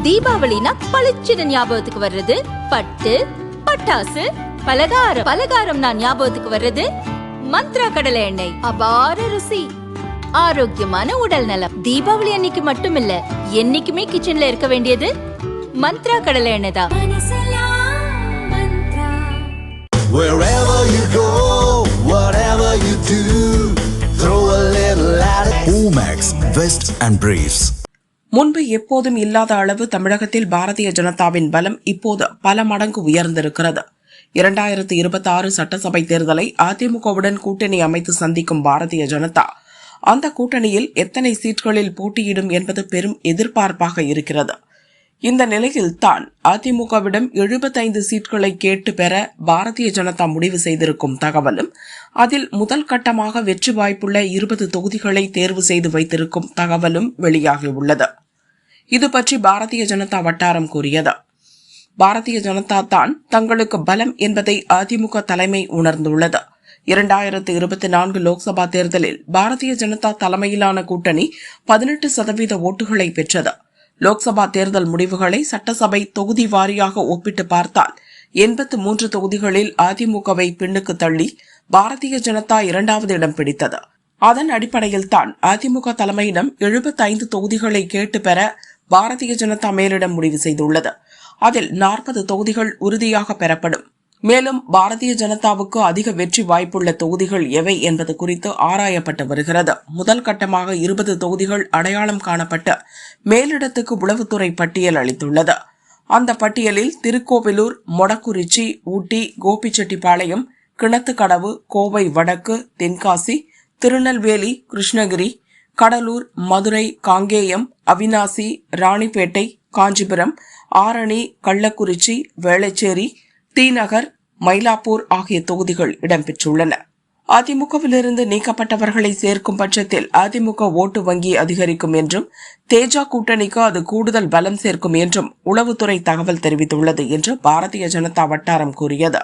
தீபாவளினா பளிச்சுன்னு ஞாபகத்துக்கு வர்றது பட்டு, பட்டாசு, பலகாரம். பலகாரம்னா ஞாபகத்துக்கு வர்றது மந்த்ரா கடலை எண்ணெய். அபார ருசி, ஆரோக்கியமான உடல் நலம். தீபாவளி அன்னைக்கு மட்டும் இல்ல, என்னைக்குமே கிச்சன்ல இருக்க வேண்டியது மந்த்ரா கடலை எண்ணெய் தான். Wherever you go, whatever you do, throw a little at it. Omax, Vest and Briefs. முன்பு எப்போதும் இல்லாத அளவு தமிழகத்தில் பாரதிய ஜனதாவின் பலம் இப்போது பல மடங்கு உயர்ந்திருக்கிறது. 2026 சட்டசபை தேர்தலை அதிமுகவுடன் கூட்டணி அமைத்து சந்திக்கும் பாரதிய ஜனதா அந்த கூட்டணியில் எத்தனை சீட்களில் போட்டியிடும் என்பது பெரும் எதிர்பார்ப்பாக இருக்கிறது. இந்த நிலையில் தான் அதிமுகவிடம் 75 சீட்களை கேட்டு பெற பாரதிய ஜனதா முடிவு செய்திருக்கும் தகவலும், அதில் முதல் கட்டமாக வெற்றி வாய்ப்புள்ள 20 தொகுதிகளை தேர்வு செய்து வைத்திருக்கும் தகவலும் வெளியாகியுள்ளது. இது பற்றி பாரதிய ஜனதா வட்டாரம் கூறியது, பாரதிய ஜனதா தான் தங்களுக்கு பலம் என்பதை அதிமுக தலைமை உணர்ந்துள்ளது. 2024 லோக்சபா தேர்தலில் பாரதிய ஜனதா தலைமையிலான கூட்டணி 18% ஓட்டுகளை பெற்றது. லோக்சபா தேர்தல் முடிவுகளை சட்டசபை தொகுதி வாரியாக ஒப்பிட்டு பார்த்தால் 83 தொகுதிகளில் அதிமுகவை பின்னுக்கு தள்ளி பாரதிய ஜனதா 2வது இடம் பிடித்தது. அதன் அடிப்படையில் தான் அதிமுக தலைமையிடம் 75 தொகுதிகளை கேட்டு பெற பாரதிய ஜனதா மேலிடம் முடிவு செய்துள்ளது. அதில் 40 தொகுதிகள் உறுதியாக பெறப்படும். மேலும் பாரதிய ஜனதாவுக்கு அதிக வெற்றி வாய்ப்புள்ள தொகுதிகள் எவை என்பது குறித்து ஆராயப்பட்டு வருகிறது. முதல் கட்டமாக 20 தொகுதிகள் அடையாளம் காணப்பட்டு மேலிடத்துக்கு உளவுத்துறை பட்டியல் அளித்துள்ளது. அந்த பட்டியலில் திருக்கோவிலூர், மொடக்குறிச்சி, ஊட்டி, கோபிச்செட்டிப்பாளையம், கிணத்துக்கடவு, கோவை வடக்கு, தென்காசி, திருநெல்வேலி, கிருஷ்ணகிரி, கடலூர், மதுரை, காங்கேயம், அவினாசி, ராணிப்பேட்டை, காஞ்சிபுரம், ஆரணி, கள்ளக்குறிச்சி, வேளச்சேரி, டி-நகர், மயிலாப்பூர் ஆகிய தொகுதிகள் இடம்பெற்றுள்ளன. அதிமுகவிலிருந்து நீக்கப்பட்டவர்களை சேர்க்கும் பட்சத்தில் அதிமுக ஓட்டு வங்கி அதிகரிக்கும் என்றும், தேஜா கூட்டணிக்கு அது கூடுதல் பலம் சேர்க்கும் என்றும் உளவுத்துறை தகவல் தெரிவித்துள்ளது என்று பாரதிய ஜனதா வட்டாரம் கூறியது.